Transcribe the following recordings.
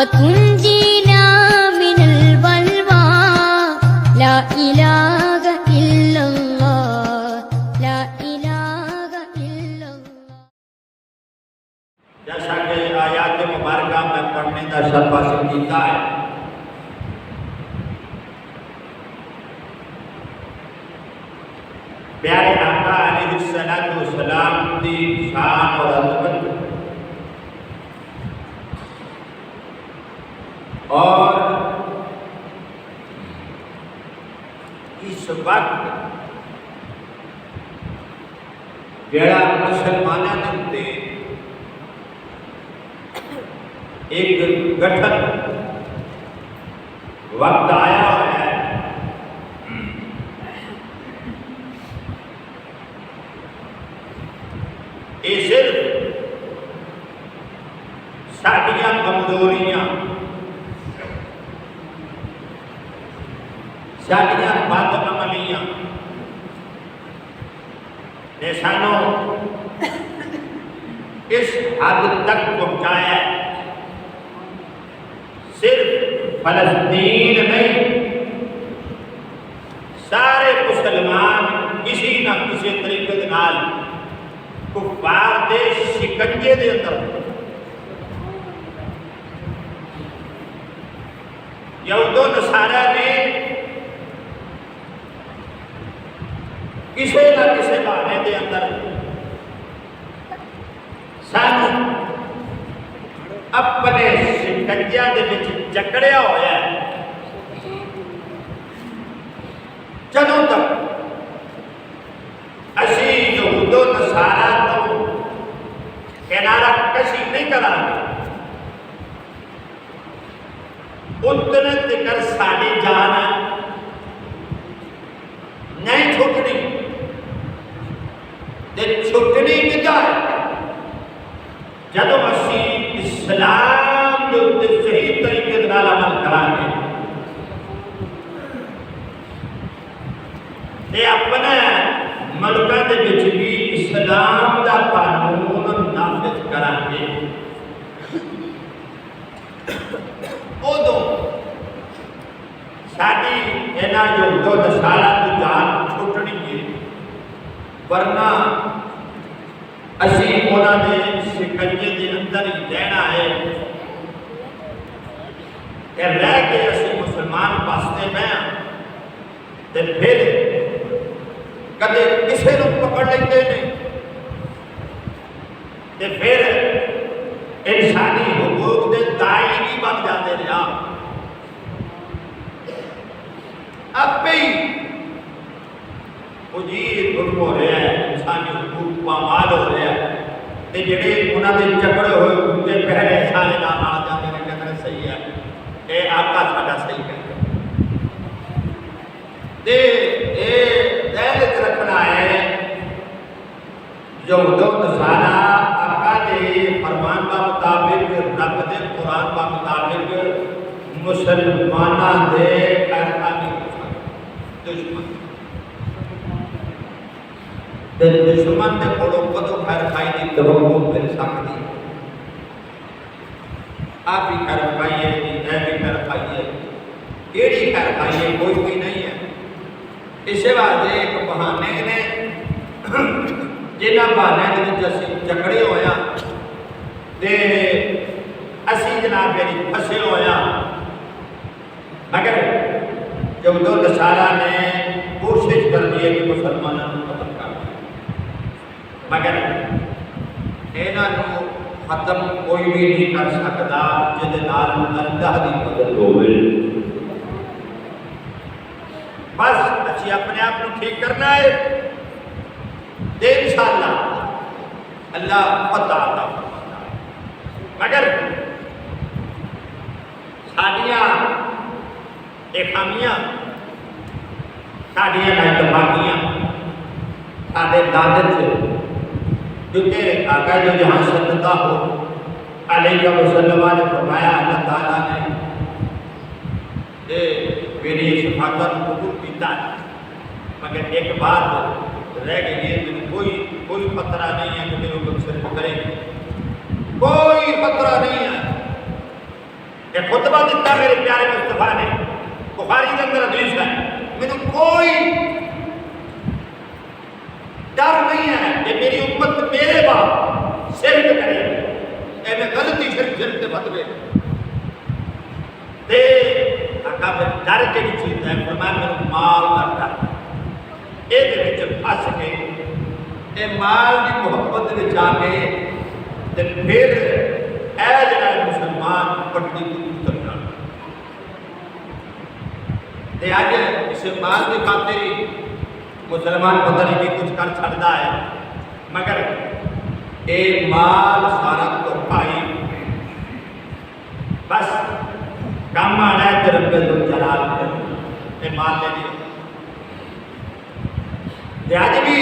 وتنجينا من البلوى لا إله إلا الله لا إله إلا الله. جیسا کہ آیات مبارکہ میں پڑھنے کا شرف حاصل کیتا ہے، پیارے آقا علیہ السلام کی شان اور عظمت اور اس وقت جڑا مسلمانوں کے اُتے ایک گٹھن وقت آیا ہوا ہے، یہ صرف ساڈیاں کمزوریاں، ساڈیاں بد عملیاں نے سانوں اس حد تک پہنچایا ہے۔ صرف فلسطین نہیں، سارے مسلمان کسی نہ کسی طریقے کے نال کفار دے شکنجے دے اندر، یہود و نصارہ نے کسی نہ کسی بہانے دے اندر سانوں اپنے شکنجیاں دے وچ جکڑیا ہوا ہے۔ جدوں تک اسی یہود و نصارہ تو کنارہ کشی نہیں کریں گے، اتنے تکر ساری جان نہیں چھٹنی۔ چھٹنی کدھر ہے؟ جدوں اسی اسلام کے اوپر صحیح طریقے سے عمل کریں گے، تے اپنے ملکاں دے وچ بھی اسلام دا قانون نافذ کریں گے، ادوں ساری انہاں یہود و نصارہ کی جان چھٹنی ہے، ورنہ اسی انہاں دے شکنجے دے اندر ہی رہنا ہے کہ رہ کے اسی مسلمان پاستے میں تے پھر کدے کسے نو پکڑ لیندے نہیں تے پھر انسانی حقوق دے دائی بھی بن جاتے رہا۔ اب بھی اجیر ظلم ہو رہا ہے، انسانی حقوق پامال ہو رہا ہے، تے جڑے انہاں دے جکڑے ہوئے اُتے پہلے سارے نام آ جاتے ہیں، کہتے ہیں صحیح ہے، اے آقا ساڈا صحیح کہتے ہیں۔ تے اے ذہن وچ رکھنا ہے، یہود و نصارہ آقا دے فرمان کا مطابق، رب دے قرآن کا مطابق مسلماناں دے خیرخواہی دشمن تے دشمن دے کولوں کدوں خیرخواہی دی توقع مل سکتی؟ آپ ہی خیرخواہی ہے، اے بھی خیرخواہی ہے، کیڑی خیرخواہی ہے؟ کوئی بھی نہیں ہے۔ اسے واسطے ایک بہانے نے جنہاں بہانے دے وچ اسی جکڑے ہویا تے اسی جناب میری پھسے ہویا، مگر یہود و نصارہ نے کوشش کر دی ہے کہ مسلمانوں کو ختم کر دیں، مگر انہاں نو ختم کوئی بھی نہیں کر سکتا جدے نال اللہ دی مدد ہوئے۔ بس اچھی اپنے آپ کو ٹھیک کرنا ہے تے انشاءاللہ اللہ فتح عطا فرماتا ہے۔ مگر ساڈیاں ایک خامیاں، ساڈیاں نااتفاقیاں ساڈے دادت سے، کیونکہ آقا جو جہاں صلی اللہ علیہ وسلم نے فرمایا، اللہ تعالیٰ نے میری شفاعت قبول کیتا ہے، مگر ایک بات رہ گئی ہے، کوئی خطرہ نہیں ہے کہ میرے اوپر سے پکڑے گی، کوئی خطرہ نہیں ہے، یہ خطبہ دیتا میرے پیارے مصطفیٰ نے، بخاری کے اندر حدیث ہے، مجھے کوئی ڈر نہیں ہے کہ میری امت میرے باپ شرک کرے، اے میں غلطی شرک سے فتوے تے آقا پھر ڈر کے بھی چیز ہے، فرمایا میرے مال کا ڈر، یہ دے وچ پھس کے اے مال کی محبت وچ آ کے تے پھر اے جڑا مسلمان پٹی کو اتر جانا تے اج اس مال کی خاطر ہی مسلمان پتہ نہیں کہ کچھ کر چھڑدا ہے، مگر اے مال سارا تو پائی بس کام آنا ہے تے رب الجلال اے مال لے لیو تے اج بھی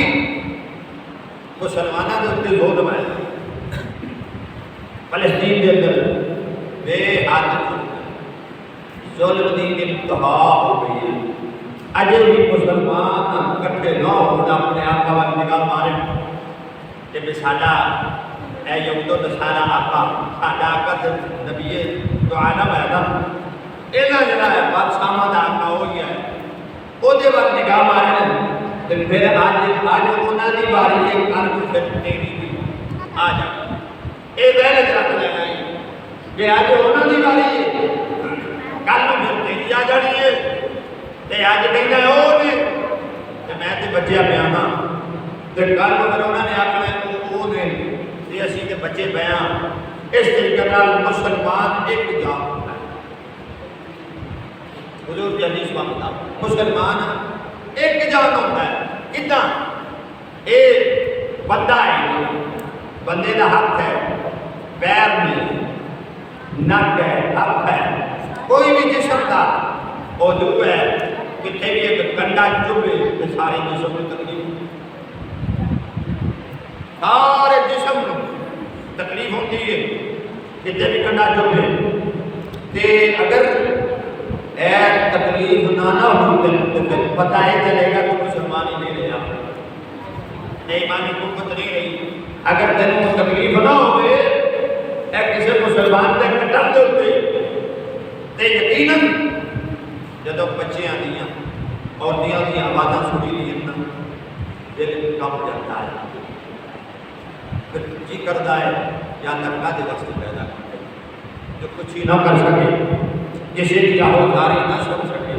مسلمانوں کے اتنے ظلم ہے، فلسطین کے اندر بے حد ظلم کی انتہا ہو گئی ہے، اجے بھی مسلمان کٹھے نہ ہونا اپنے آقا وال نگاہ مارے کہ بھی ساڈا اے یہود و نصارا آقا ساڈا آقا تے نبی تو عالم ہے نا، انہاں جڑا ہے بادشاہاں دا آقا ہوئی ہے او دے وال نگاہ مارے تے پھر اج انہاں دی باری ہے کل کو پھر تیری بھی آ جا اے ذہن وچ رکھ لینا ہے کہ اج انہاں دی باری ہے کل کو پھر تیری آ جانی ہے تے اج کہندا ہے او نے تے میں تے بچیا پیا ہاں تے کل اگر انہوں نے اپنے او نے تے اسی تے بچے پیا اس طریقے نال مسلمان ایک جا ہوتا ہے، حضور کی حدیث کا مطابق مسلمان ایک جان ہوتا ہے، کتنا اے بندہ ہے، بندے دا حق ہے، پیر نہیں، نک ہے، حق ہے، کوئی بھی جسم دا وہ جو ہے کتنے بھی ایک کنڈا چبے تو سارے جسم میں تکلیف سارے جسم میں تکلیف ہوتی ہے، کتنے بھی کنڈا چبے تے اگر اے تکلیف نہ ہوتی تو پھر پتہ ہی چلے گا کہ مسلمانی نہیں رہا، ایمانی قوت نہیں رہی، اگر تینوں تکلیف نہ ہوئے اے کسی مسلمان تے کٹا ہوتے تے یقیناً جدو بچیاں دیاں عورتیاں دی آوازاں سنی لینا دل کم جاتا ہے، پھر جی کرتا ہے یا نکا دے وقت پیدا کرتے جو کچھ ہی نہ کر سکے، کسی کی آہوزاری نہ سن سکے،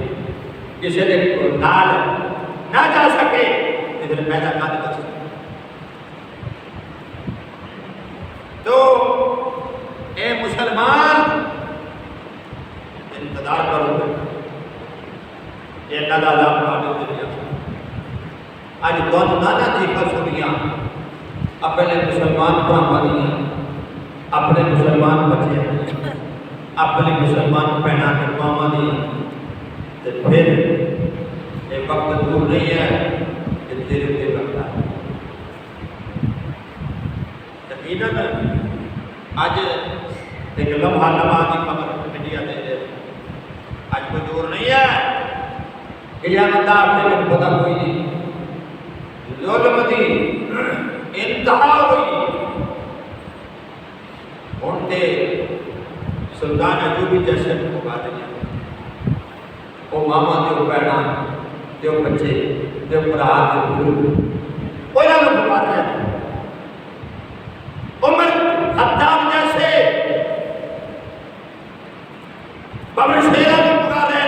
کسی نے نال نہ جا سکے، پھر پیدا کر دے وقت تو اے مسلمان انتظار کرو گے کہ اللہ تعالیٰ پڑھانے کے لیے آج دونوں نانا چیخا سنیاں اپنے مسلمان برہما دیا، اپنے مسلمان بچے دیا، اپنے مسلمان پہنا کے ماما دیا، تو پھر ایک وقت دور نہیں ہے کہ تیرے دے کرتا ہے یقیناً آج ایک لمحہ کی خبر میڈیا دے آج کوئی دور نہیں ہے کہ یہ بندہ اپنے کو پتہ کوئی نہیں، ظلم دی انتہا ہوئی، ہونتے سلطان عجوبی جیسے پکا دیا، وہ ماما دیو پیڑا دیو بچے دیو برا دیو گروہ کوئی نہ پکا دیا، عمر خطاب جیسے بابر شیرہ کو پکا رہے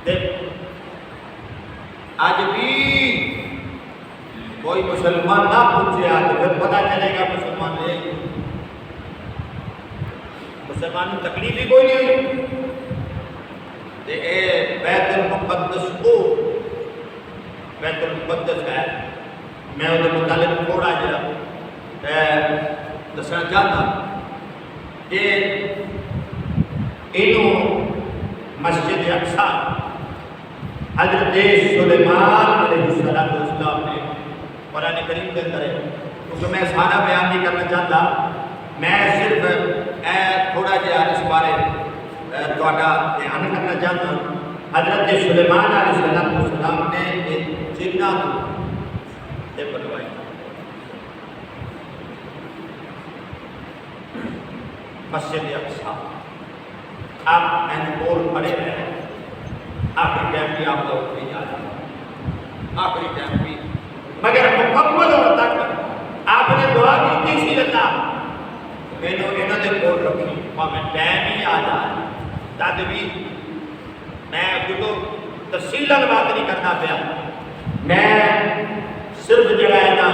نے، آج بھی کوئی مسلمان نہ پوچھے تو پھر پتہ چلے گا مسلمان نہیں، مسلمان میں تکلیف ہی کوئی نہیں، اے بیت المقدس کو بیت المقدس ہے، میں وہ متعلق تھوڑا جا دسنا چاہتا کہ انہوں مسجد اقصی حضرت سلیمان علیہ السلام نے قرآن کریم کے اندر ہے، کیونکہ میں سارا بیان نہیں کرنا چاہتا، میں صرف تھوڑا جہا اس بارے تھوڑا دھیان کرنا چاہتا ہوں۔ حضرت سلیمان علیہ السلام نے جنات سے بنوائی، مسجد اقصی آپ اینکور کھڑے رہے آخری ٹائم بھی آپ لوگ بھی جا رہے آخری ٹائم بھی مگر مکمل اور تک آپ نے دعا کی تیسی اللہ میں نے انہوں نے کول رکھی میں ٹائم ہی آ جائے تد بھی میں کیونکہ تفصیل بات نہیں کرنا پیا میں صرف جڑا ہے نا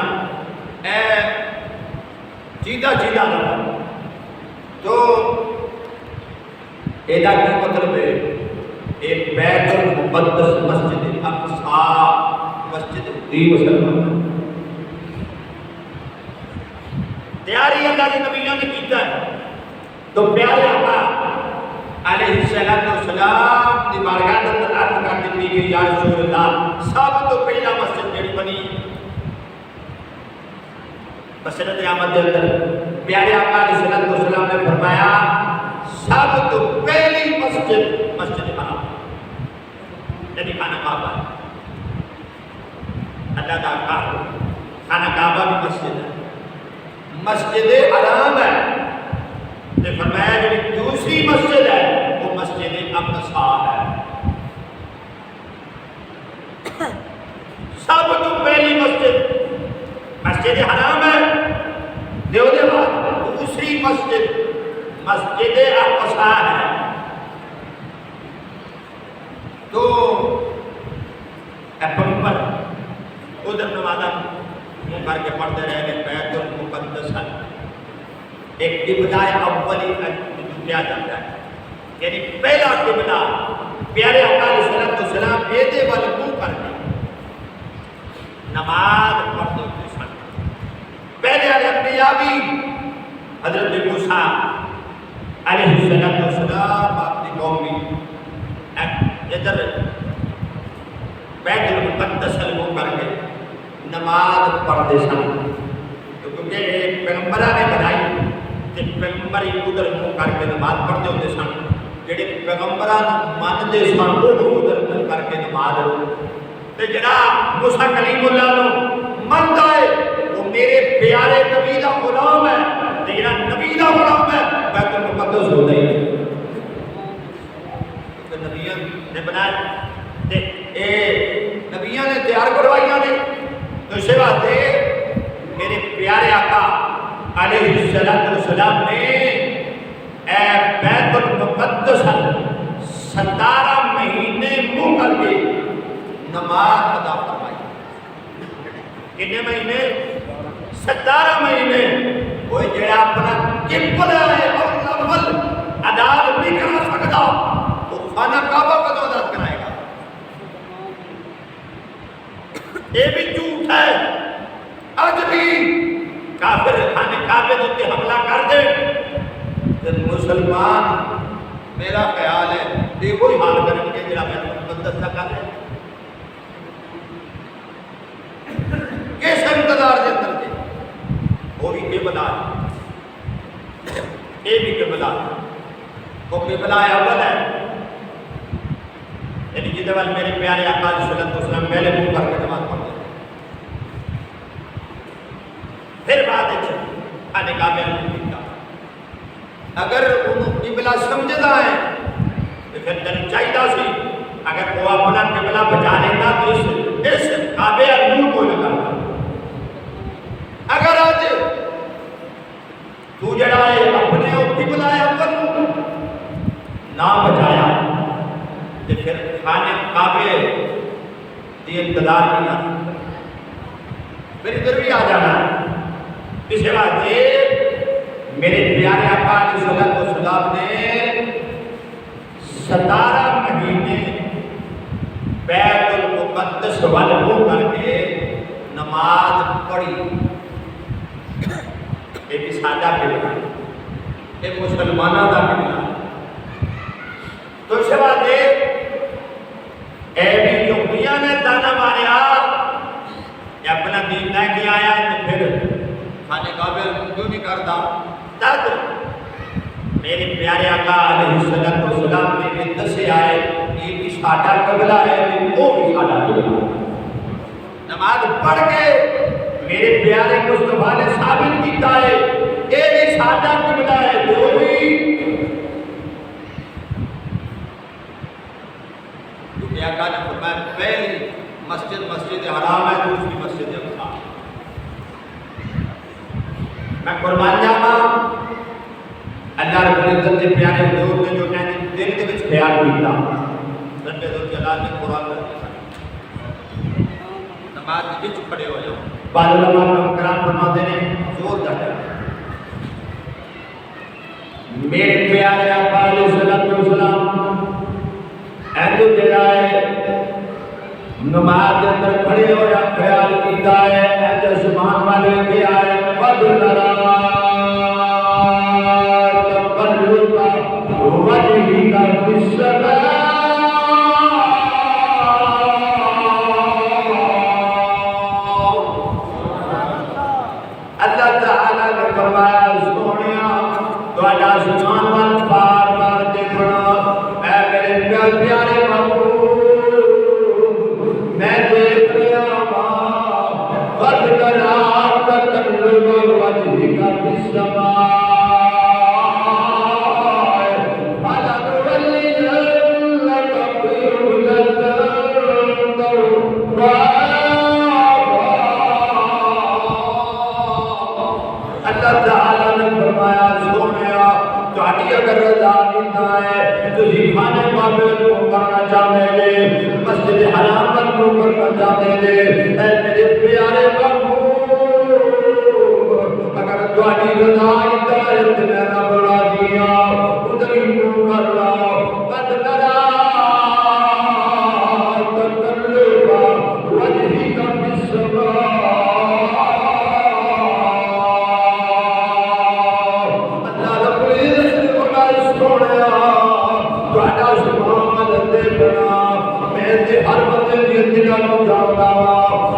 اے چیدہ لگا تو ایدہ کی مطلب ہے ایک بیت المقدس مسجد اقصی مسجد دی مسلمان تیاری اللہ کے نبیوں نے کیتا ہے تو پیارے آقا علیہ السلام دی بارگاہ اندر عرض کر دیتی کہ یا رسول اللہ سب تو پہلا مسجد جڑی بنی مسجد قیامت کے اندر پیارے آقا علیہ السلام نے فرمایا سب تو پہلی مسجد حرام یعنی خانہ کعبہ اللہ کا خانہ کعبہ بھی مسجد ہے مسجد حرام ہے تو فرمایا جو دوسری مسجد ہے وہ مسجد اقصی ہے سب تو پہلی مسجد حرام ہے دیو دے بعد دوسری مسجد اقصی ہے تو پیغمبر ادھر نمازہ منہ کر کے پڑھتے رہے ہیں بیت المقدس ایک قبلہ اولی کیا جاتا ہے یعنی پہلا قبلہ پیارے آقا علیہ السلام ایدے والے منہ کر کے نماز پڑھتے ہوتے سن پہلے انبیاء بھی حضرت موسیٰ علیہ السلام اپنی قوم بھی ادھر بیت المقدس منہ کر کے نماز پڑھتے سن کیونکہ ایک پیغمبرہ نے بنائی کہ پیغمبری ادھر منہ کر کے نماز پڑھتے ہوتے سن جڑے پیغمبرہ مانتے سن وہ ادھر منہ کر کے نماز تے جڑا موسیٰ کلیم اللہ نو منتا ہے وہ میرے پیارے نبی دا غلام ہے تے جڑا نبی دا غلام ہے بیت المقدس ہوتا ہی کہ نبیوں نے بنایا تے اے نبیوں نے تیار کروائیاں نے تو اسے بات ہے میرے پیارے آقا علیہ السلام نے اے بیت المقدس 17 مہینے منہ کر کے نماز ادا فرمائی کتنے مہینے 17 مہینے وہ جڑا اپنا قبلہ ہے اول ادا نہیں کر سکتا تو خانہ کعبہ کو ادا کرائے گا یہ بھی جھوٹ ہے آج بھی کافر خانہ کعبے دوتے حملہ کر دے تو مسلمان میرا خیال ہے دیکھو ہی حال کریں گے جڑا بیت المقدس کا کر رہے کس انتظار دے اندر کے وہ بھی قبلہ یہ بھی قبلہ وہ قبلہ اول ہے یعنی جدے وال میرے پیارے آقا صلی اللہ علیہ وسلم پہلے منہ کر کے نماز پڑھتے پھر بات ہے خانہ کعبے میں اگر انہوں قبلہ سمجھتا ہے تو پھر تن چاہیے سی اگر وہ اپنا قبلہ بچا لیتا تو اس کعبے منہ کو نہ کرتا اگر آج تو جڑا ہے اپنے قبلہ اول نہ بچایا تو پھر خانہ کعبے کی انتظار کی نہ پھر ادھر بھی آ جانا ہے اس کے بعد میرے پیارے آقا علیہ السلام نے 17 مہینے بیت المقدس والے منہ کر کے نماز پڑھی یہ بھی سادہ قبلہ یہ مسلمانوں کا قبلہ تو اس کے بعد اے بھی جو میاں نے تانا ماریا کہ اپنا دین لے کے آیا تو پھر خانہ کعبے کیوں نہیں کرتا تب میرے پیارے آقا علیہ السلام نے بھی دسے آئے یہ بھی سادہ قبلہ ہے وہ بھی سادہ قبلہ نماز پڑھ کے میرے پیارے مصطفیٰ نے ثابت کیتا ہے یہ بھی سادہ قبلہ ہے وہ بھی پہلی مسجد حرام ہے، دوسری مسجد اقصی۔ میں قربان جاواں اللہ رب العزت کے پیارے حضور نے جو کہنے دل کے وچ خیال کیتا، رب الجلال نے قرآن میں نماز وچ کھڑے ہو جاؤ۔ بعض علماء کرام فرماتے ہیں زور دا ہے میرے پیارے آقا علیہ الصلوۃ والسلام ایسے جڑا ہے نماز کے اندر کھڑے ہو یا خیال کیتا ہے ایسے سبحان والے کیا ہے بدلرا تقلب وجهك في السماء اللہ تعالیٰ نے فرمایا سونیا تہاڈا سبحان وال بار بار دیکھنا اے میرے پیارے محبوب میں دیکھ رہا ہوں قد ترى تقلب وجهك في السماء اللہ تعالیٰ نے فرمایا سونیا تہاڈی اگر رضا نہ ہے تسی خانے کعبے کو کرنا چاہتے جے مسجد حرام کو کرنا چاہتے جے اے میرے پیارے محبوب اگر تہاڈی رضا نہ ہے تے میں رب راضی ہاں ادھر ہی کر لو قد ترى تقلب وجهك في السماء ہر بندے دی دل نو جاندا وا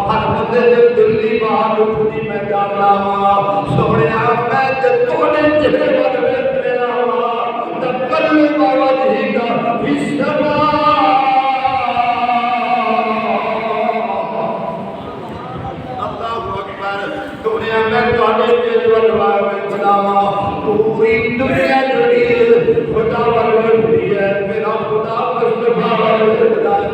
ہر بندے دے دل دی بات اٹھدی میں جاندا وا سونیا میں تے توڑے چہرے ول ویکھ رہا وا تقلب وجهك في السماء اللہ اکبر سونیا میں تواڈے چہرے ول ویکھدا وا پوری دنیا جڑی خدا ول ویکھدی ہے میرا خدا مصطفی ول ویکھدا ہے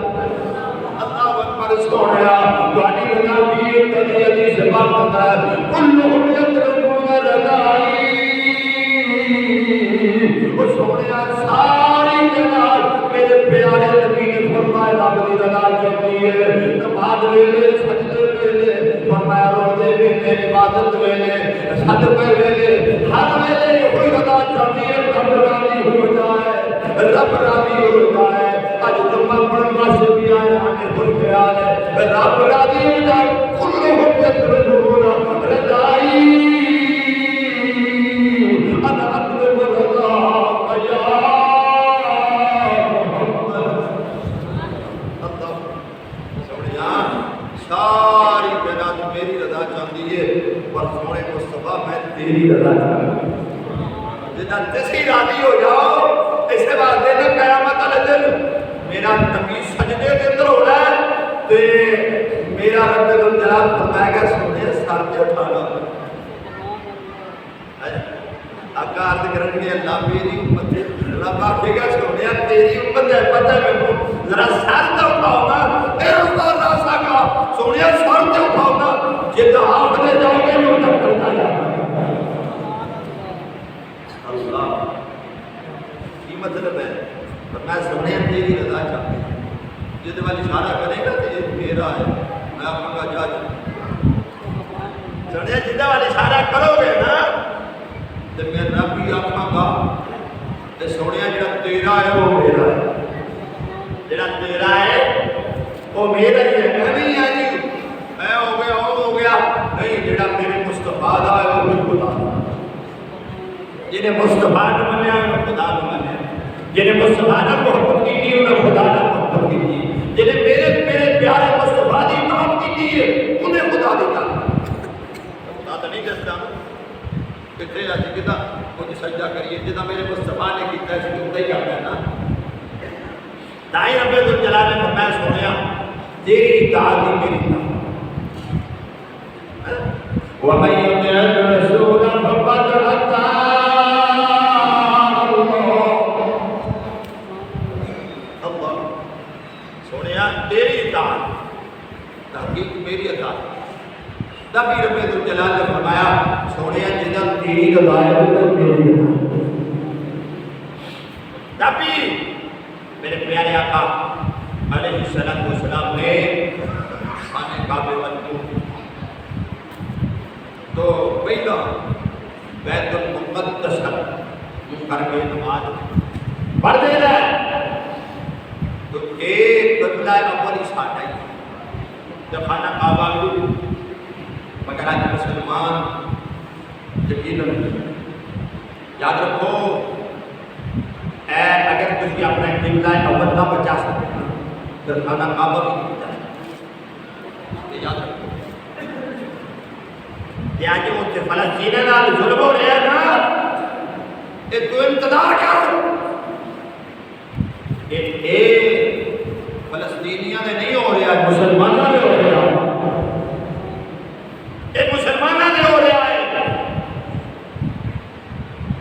سونیا تہاڈی رضا دی کدی حدیث پاک کرتا ہے کلہم یطلبون رضائی او سونیا ساری جناب میرے پیارے نبی نے فرمایا رب دی رضا چاہیے نماز ویلے سجدے ویلے فرمایا روزے ویلے عبادت ویلے صدقے ویلے ہر ویلے کوئی رضا چاہیے رب راضی ہو جائے رب راضی ہو جائے اج تم پڑھن واسطے بھی آئے ہیں کوئی خیال ہے رب راضی ہو جائے کلہم یطلبون رضائی انا اطلب رضاک یا محمد اللہ سونیا ساری کائنات میری رضا چاہتی ہے پر سونے مصطفیٰ میں تیری رضا چاہتی ہوں جنا تسی راضی ہو جاؤ اسے بعد دینا قیامت والے دن میرا نبی سجدے کے اندر ہو رہا ہے تے میرا رب الجلال فرمائے گا سونے سر پہ اٹھانا آقا عرض کریں گے اللہ میری امت ہے رب آکھے گا سونے تیری امت ہے پتہ ہے میں کو ذرا سر تے اٹھاؤ نا اے رسول راسا کا سونے سر تے اٹھاؤ نا جے آپ نے جاؤ گے میں نہ کرتا جاؤں اللہ کی مطلب ہے میں سونے تیری رضا چاہتا ہوں جس والی اشارہ کرے گا تو یہ میرا ہے میں آپ کا جاج سونے جس والی اشارہ کرو گے نا تو میں رب ہی آپ کا تو سونے جڑا تیرا ہے وہ میرا ہے جڑا تیرا ہے وہ میرا ہی ہے میں نہیں ہے جی میں ہو گیا نہیں جڑا میرے مصطفیٰ دا ہے وہ بھی خدا جنہیں مصطفیٰ نے منیا ہے وہ خدا نے منیا جنہیں مصطفیٰ نے محبت کی تھی انہیں خدا نے محبت کی تھی جنہیں میرے پیارے مصطفیٰ دی اطاعت کی تھی انہیں خدا دی اطاعت خدا تو نہیں دستا کتنے آج کتا کچھ سجدہ کریے جتا میرے مصطفیٰ نے کیتا ہے اس کو کرنا ہے نا دائیں رب الجلال نے فرمایا سونیا تیری اطاعت ہی میری اطاعت وَمَن يُطِعِ الرَّسُولَ فَقَدْ أَطَاعَ تیری اطاعت تیری رضا ہے تو میری رضا. tapi میرے پیارے آقا علیہ السلام نے خانے کعبے والوں تو پہلا بیت المقدس کر کے نماز پڑھ دینا ہے تو ایک بدلہ اول ہی ساتھ آئی جب خانہ کعبہ کو مگر آج مسلمان یقیناً یاد رکھو اگر تجھے اپنا قبلہ اول نہ بچا سکتے ہیں تو خانہ کعبہ بھی نہیں بچا سکتے. یاد رکھو کہ آج وہ فلسطین نال ظلم ہو رہا ہے نا یہ تو انتظار کر یہ فلسطینیاں نے نہیں ہو رہا ہے مسلمانوں نے ہو رہا ہے یہ مسلمانوں نے ہو رہا ہے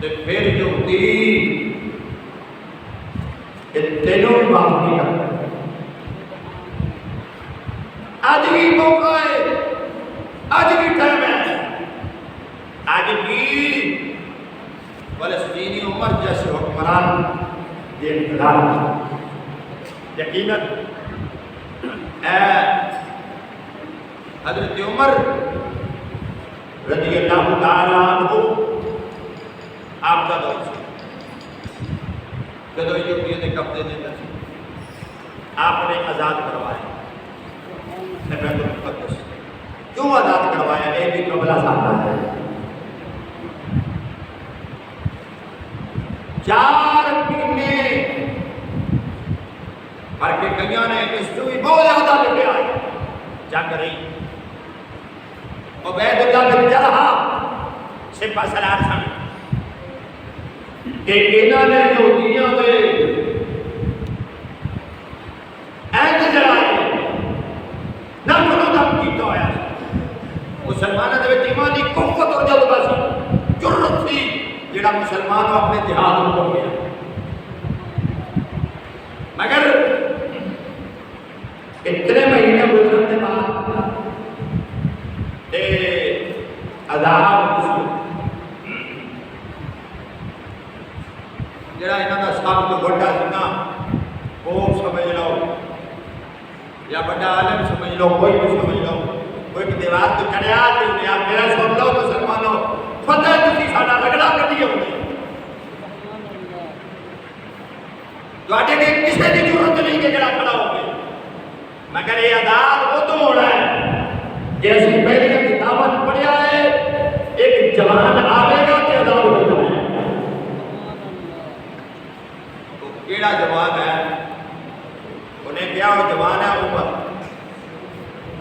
تو پھر جو دی تینوں بھی معاف نہیں کرتا. آج بھی موقع ہے آج بھی ٹائم ہے آج بھی فلسطینی عمر جیسے حکمران یہ انتظار یقیناً حضرت عمر رضی اللہ تعالیٰ عنہ آپ کا دور سے جدو یہودیوں نے قبضے دیتا آپ نے آزاد کروایا بیت المقدس. کیوں آزاد کروایا یہ بھی قبلہ ساتھ ہے. 4 مہینے پر کے کئیوں نے ہسٹری بہت زیادہ لکھے آئے جنگ رہی عبید اللہ بن جرحہ سپہ سالار سن کہ انہوں نے یہودیوں کے اینج جلائے نہ کنو دم کیتا ہویا مسلمانوں دے وچ ایمان دی قوت اور جذبہ سی جرأت سی جڑا مسلمان اپنے جہاد کو گیا مگر اتنے مہینے گزرنے کے بعد عذاب جڑا انہاں دا سب تو بڑا سنا وہ سمجھ لو یا بڑا عالم سمجھ لو کوئی بھی سمجھ لو کوئی بھی دیوار تو چڑھیا تے انہیں آپ میرا سن لو مسلمانوں فتح تسی ساڈا رگڑا کٹی ہوئی تواڈے نے کسے دی ضرورت نہیں کہ جڑا کھڑا ہو گئے مگر یہ عذاب وہ تو ہونا ہے کہ اسی پہلے کتابت پڑھیا ہے ایک جوان آوے گا تے عذاب ہو جائے تو کیڑا جوان ہے انہیں کیا وہ جوان ہے عمر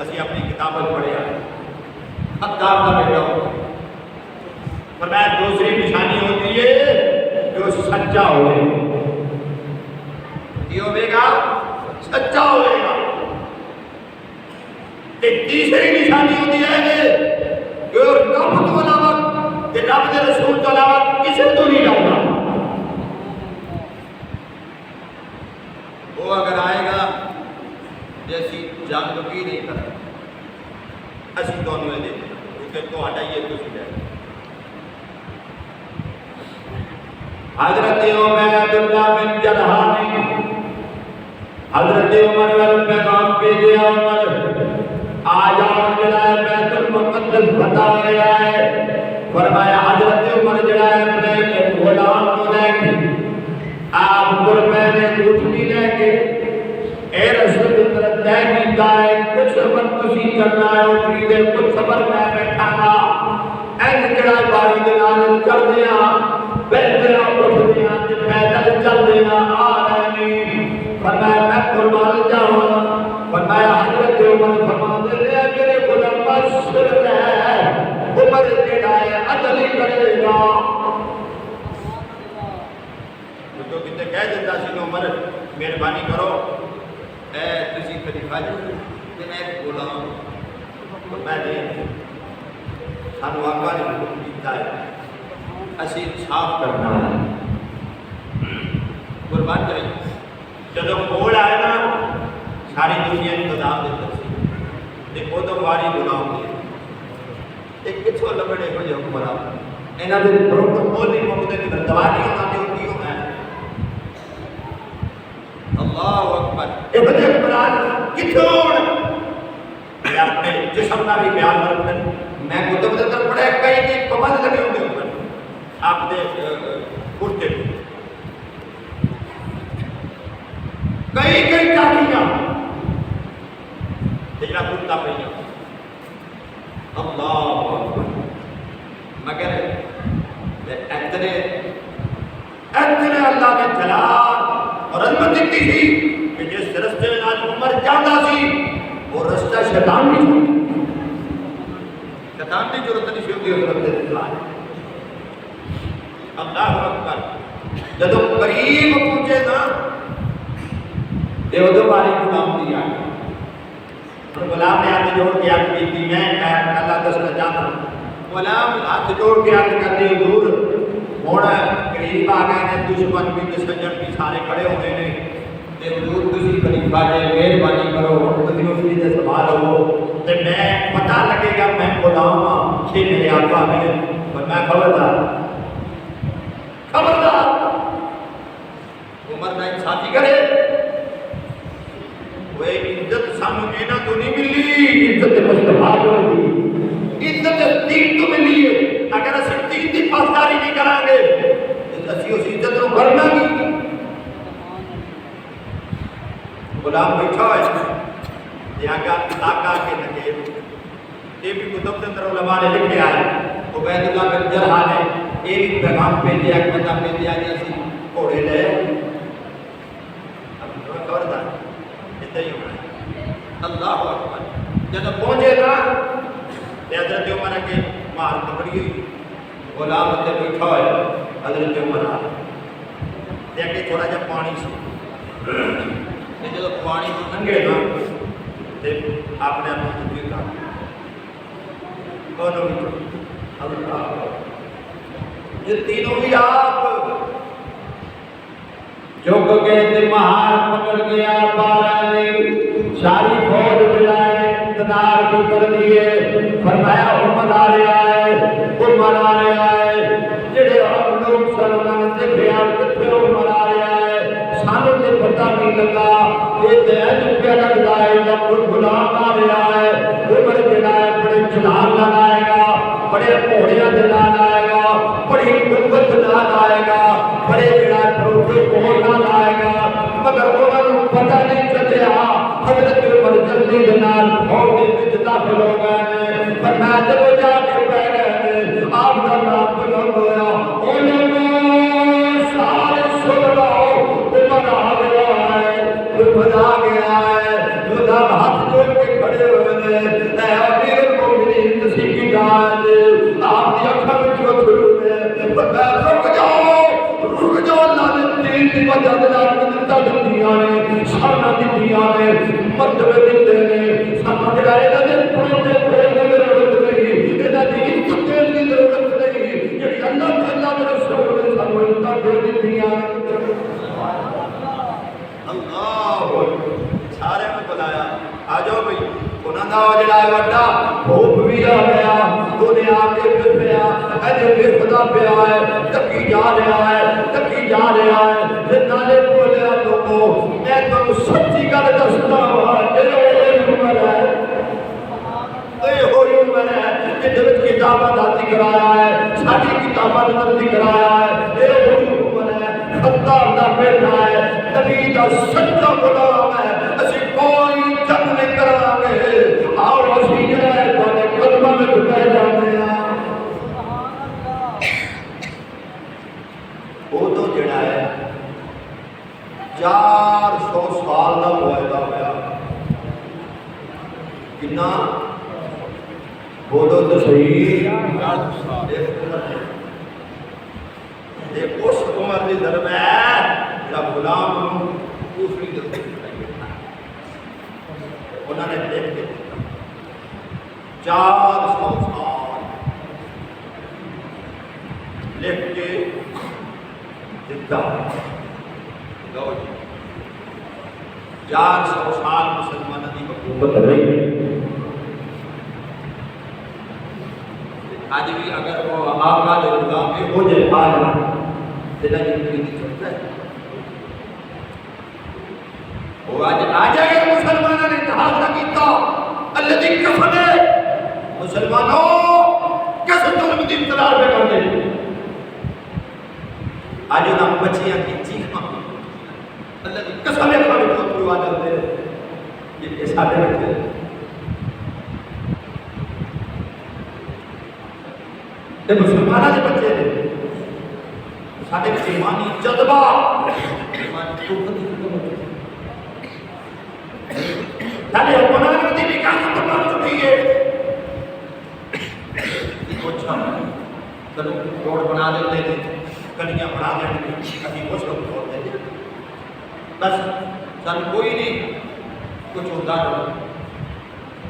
اسی اپنی کتابت پڑھیا خطاب کا بیٹا ہو فرمایا دوسری نشانی ہوتی ہے جو سچا ہوئے یہ ہوئے گا سچا ہوئے گا ایک تیسری نشانی ہوتی ہے کہ رب تو علاوہ کہ رب دے رسول تو علاوہ کسی تو نہیں ڈالنا وہ اگر آئے گا جیسی جنگ بھی نہیں کرتا اسی دونوں دے کیونکہ تو ہٹائیے تو سی جائے حضرت عبید اللہ بن جرحہ نے حضرت عمر والوں پیغام بھیجا عمر آج آپ جڑا بیت المقدس بتا گیا ہے فرمایا حضرت عمر جڑا ہے اپنے غلام کو لے کے آپ قربے نے اٹھ بھی لے کے اے رسول کی طرف طے کیتا ہے کچھ سفر تسی کرنا ہے اٹھی دے کچھ سفر میں بیٹھا گا این جڑا باری دے نال چڑھ دیا بیٹھے اٹھ دیا پیدل چل دیا آ رہے ہیں فرمایا میں قربان جاؤں فرمایا حضرت عمر فرماتے ہیں میرے غلام بشر ہے عمر جڑا ہے عدل ہی کرے گا تو کتے کہہ دیتا سی عمر مہربانی کرو اے تسی خلیفہ جی کہ میں ایک غلام تو میں نہیں سانو آقا نے حکم دیتا ہے اسی صاف کرنا ہے قربان جائیں جدو کول آئے نا ساری دنیا انتظام دیتا سی دیکھو تو واری غلام دے ایک کچھو لبڑے ہو جو حکمران انہاں دے پروٹوکول نہیں مکتے تے دوا نہیں ہونا تے ہوتی ہونا ہے اللہ اکبر اے بڑے قرآن کتھوں میں اپنے جسم کا بھی خیال رکھتے میں کتب دے اندر پڑھے کئی پابند لگے ہوتے اوپر آپ دے کرتے کئی ٹاکیاں تیرا کرتا پہیا اللہ اکبر مگر اتنے اللہ نے جلال اور عظمت دیتی تھی کہ جس رستے میں آج عمر جاتا سی وہ رستہ شیطان نہیں چھوڑ شیطان کی ضرورت نہیں ہوتی اس رستے سے اللہ اکبر جب قریب پہنچے نا دیو باری غلام دیا غلام نے ہاتھ جوڑ کے عرض کی تھی میں اللہ دسنا چاہتا ہوں غلام ہاتھ جوڑ کے عرض کرتے حضور ہن قریب آ گئے نے دشمن بھی تے سجن بھی سارے کھڑے ہوئے نے تے حضور تسی خلیفہ جے مہربانی کرو تسی اس دی سوال ہو تے میں پتہ لگے گا میں غلام ہاں کہ میرے آقا نے پر میں خبردار عمر میں انصافی کرے وہ عزت سانو اینا تو نہیں ملی عزت مصطفیٰ کو ملی عزت دین تو ملی ہے اگر اسی دین دی پاسداری نہیں کریں گے اسی اس عزت کو کرنا گی غلام بیٹھا ہے آقا کے نکیب یہ بھی کتب کے اندر علماء نے لکھے آئے عبید اللہ بن جرحہ نے یہ بھی پیغام پہ دیا کہ بندہ پہ دیا کہ اسی گھوڑے لے خبردار اتنا ہی ہونا ہے اللہ اکبر جب پہنچے گا حضرت عمر کے مار پکڑی ہوئی غلام اتنے بیٹھا ہے حضرت عمر آ دیکھے تھوڑا جا پانی سے جب پانی کو ننگے نا آپ نے اپنی دنیا کا کونوں بھی اللہ یہ تینوں بھی آپ جو کہتے مہار پکڑ گیا بارہ نے ساری فوج ملائے اقتدار کو کر دیے فرمایا عمر آ رہا ہے جڑے آپ لوگ سننا سے بیان کرتے عمر آ رہا ہے سانوں سے پتہ نہیں لگا یہ دہج پہ لگتا ہے جب غلام آ رہا ہے عمر جڑا ہے بڑے چلان لگائے گا بڑے گھوڑیاں دلان آئے گا بڑی قوت دلان آئے گا بڑے جڑا پروٹوکول نال آئے گا مگر انہوں نے پتہ نہیں چلیا حضرت عمر جلدی دنال فوج کے وچ داخل ہو گئے پر میں جب جا کے بیٹھ گئے آپ کا نام بلند ہویا علماء سارے سن لو عمر آ گیا ہے عمر آ گیا ہے جو دم ہاتھ جوڑ کے کھڑے ہوئے نے اے امیر المومنین تسی کی داد آپ دی اکھاں وچ اتھرو نے پر میں رک جاؤ اللہ نے دین دی وجہ دے نال دتا دتیاں نے شان دتیاں نے مرتبے دتے نے سمجھ رہے نے پروٹے پروٹے دی ضرورت نہیں انہاں دی عزت دی ضرورت نہیں جڑی اللہ کے رسول نے سانو عزت دے دتیاں اللہ سارے نے بلایا آ جاؤ بھائی انہاں دا جڑا وڈا بھوپ بھی آ گیا دنیا کے پیا اجے بے خدا پیا ہے تکی جا رہا ہے تے نالے بولیا لوگوں میں تانوں سچی گل دسدا وا اے عمر ہے جس کتاباں دا ذکر آیا ہے ساری کتاباں دا ذکر آیا ہے اے عمر ہے خطاب دا بیٹا ہے نبی دا سچا غلام ہے اسی کوئی جنگ نہیں کران گے آؤ اسی جڑا ہے تواڈے قدماں وچ بیٹھ جاندے ہاں وہ تو جڑا ہے 400 سال دا معاہدہ ہویا کتنا بولو تو صحیح اس عمر کی درمیان جب غلام دوسری انہوں نے دیکھ کے 400 سال لکھ کے دیتا 400 سال مسلمان کی حکومت رہی آج بھی اگر وہ آقا دے غلام میں ہو جائے آج دلہ جنگی نہیں چلتا ہے وہ آج اگر مسلمانوں نے اتحاد نہ کیتا اللہ دی قسم ہے مسلمانوں کس ظلم دی انتظار پہ کر دے آج انہاں بچیاں کی چیخاں اللہ دی قسم ہے کھانے کو پروا جاتے ہیں یہ ساتھ رکھتے ہیں یہ مسلمانہ کے بچے ہیں ساتھ ایمانی جذبہ ایمانی قوت کی قوت ساتھ اپنان دی نکاح ختم کر چکی ہے کچھ ہم چلو روڈ بنا دیتے ہیں گلیاں بنا دیتے ہیں کبھی کچھ لوگ چھوڑ دیتے ہیں بس سن کوئی نہیں کچھ ہوتا نہیں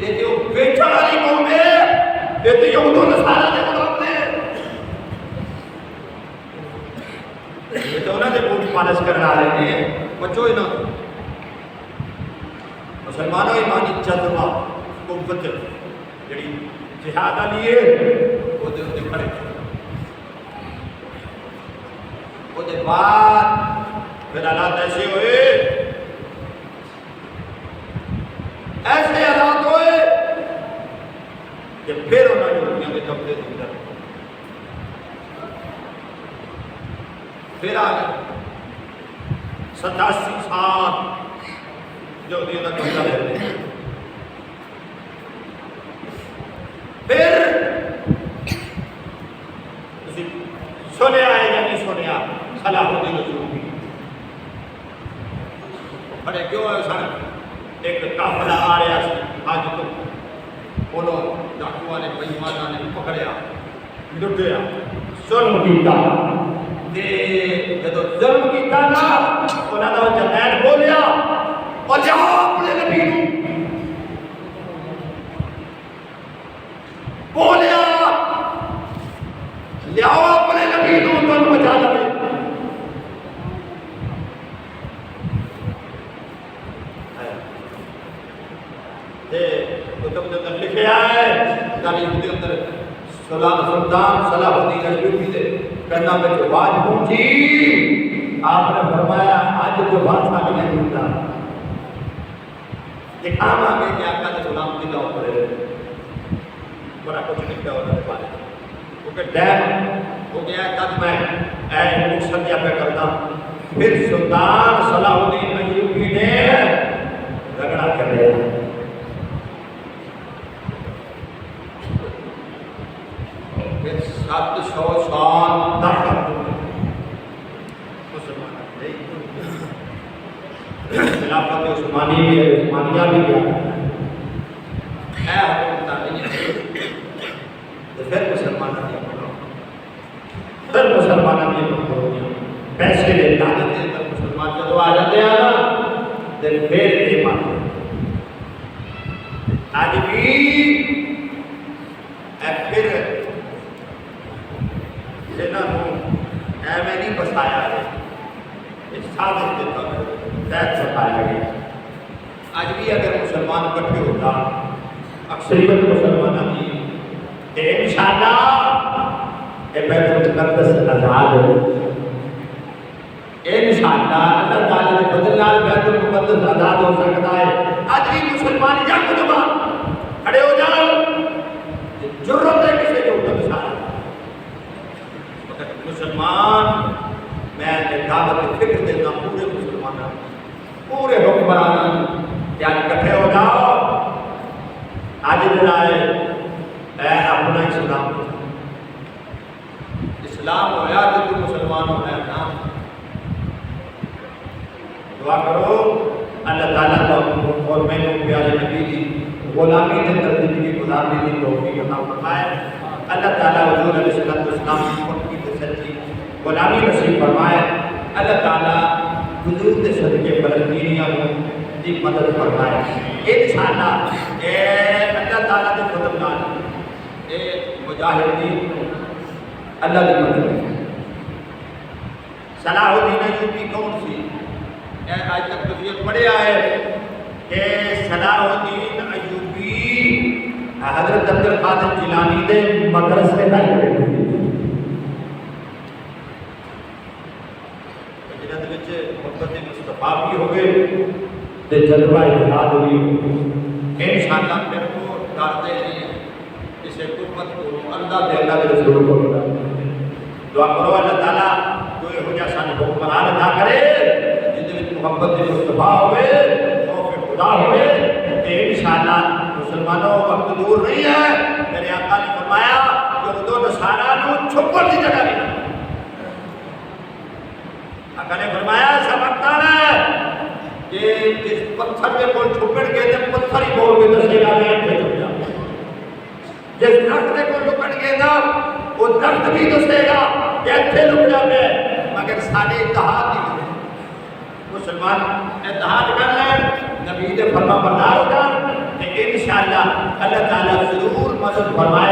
یہ جو بیچا والی قوم ہے یہ تو یہودوں نے سارا دے غلام نے یہ تو انہوں نے بوٹ پالش کرنا رہے ہیں بچوں ہی نہ مسلمانوں ایمانی جذبہ قوت جڑی جہاد لیے وہ دے کھڑے وہ دے بعد پھر حالات ایسے ہوئے ایسے حالات ہوئے کہ پھر انہوں نے دنیا کے قبضے اندر پھر آگے 87 سال جو دنیا کا قبضہ لیتے ہیں پھر سنیا ہے یا نہیں سنیا صلاح الدین ایوبی بڑے کیوں ہے سن ایک قافلہ آ رہا سی آج تو انہوں ڈاکوؤں نے بےایماناں نے پکڑیا لٹیا ظلم کیتا تے جدو ظلم کیتا نا انہاں دا جنید بولیا اور جاؤ اپنے نبی نوں بولیا لیاؤ اپنے نبی نوں تو بچا لے کتب کے اندر لکھے ہے تاریخ کے اندر سلطان صلاح الدین ایوبی دے کرنا میں جو باج پہنچی آپ نے فرمایا آج جو بادشاہ بھی نہیں ہوتا یہ کام آگے کہ آقا نے غلام کی لاؤ پڑے بڑا کچھ نہیں کیا ہوتا ہے بارے کیونکہ ڈیم ہو گیا تب میں اے مقصدیہ پہ کرتا پھر سلطان صلاح الدین ایوبی نے جھگڑا کر لیا پھر 700 سال تک خلافت عثمانی بھی ہے عثمانیہ بھی ہے اے حکومتہ نہیں ہے تو پھر مسلمانہ دیا پھر مسلمانہ دیا پیسے لے لاتے تھے تب مسلمان جدو آ جاتے ہیں نا تو پھر ایمان آج بھی اے پھر جنہوں ایویں نہیں بسایا ہے اس سازش کے تحت تحت ستایا گیا آج بھی اگر مسلمان کٹھے ہوتا اکثریت مسلمانوں کی کہ انشاءاللہ یہ بیت المقدس آزاد ہو انشاءاللہ اللہ تعالیٰ نے بدلال بیت المقدس آزاد ہو سکتا ہے آج بھی مسلمان یا کتبہ کھڑے ہو جاؤ جرت ہے کسی جو اتر سارا مسلمان میں دعوت فکر دیتا پورے مسلمانوں پورے حکمرانوں یعنی کٹھے ہو جاؤ آج جنائے اے اپنا اسلام اسلام ہویا تو تو مسلمان ہو ہے نا دعا کرو اللہ تعالیٰ کو اور میں نے پیارے نبی کی غلامی نے زندگی گزارنے کی توفیق عطا فرمائے اللہ تعالیٰ حضور علیہ السلام کی پکی سے سچی غلامی نصیب فرمائے اللہ تعالیٰ حضور کے صدقے فلسطینیوں کی مدد فرمائے انشاءاللہ اے اللہ تعالیٰ کے فضل نال اے مجاہدین اللہ کی مدد صلاح الدین ایوبی کون سی آج تک تو یہ پڑھے آئے کہ صلاح الدین ایوبی حضرت عبد القادر جیلانی دے مدرسے کا جنہاں دے وچ محبت مصطفیٰ بھی ہوئے تے جذبہ جہاد بھی انشاءاللہ پھر کو ڈرتے ہیں اسے قربت کو اللہ دے اللہ دے رسول کو دعا کرو اللہ تعالیٰ کوئی ہو جا سان حکمران ادا کرے جن دے وچ محبت مصطفیٰ ہوئے خوف خدا ہوئے تے انشاءاللہ مسلمانوں وقت دور نہیں ہے میرے آقا نے فرمایا کہ دو نصارہ نو چھپن دی جگہ نہیں آقا نے فرمایا ایسا وقت آنا ہے کہ جس پتھر کے کول چھپن گئے تھے پتھر ہی بول کے دسے گا میں پہ چھپ جاؤں جس درخت کے کول چھپن گئے تھا وہ درخت بھی دسے گا کہ اتھے لک جا پہ مگر سارے اتحاد نہیں ہوئے مسلمان اتحاد کر لیں نبی دے فرما بردار ہو جائیں کہ انشاءاللہ اللہ تعالیٰ ضرور مدد فرمائے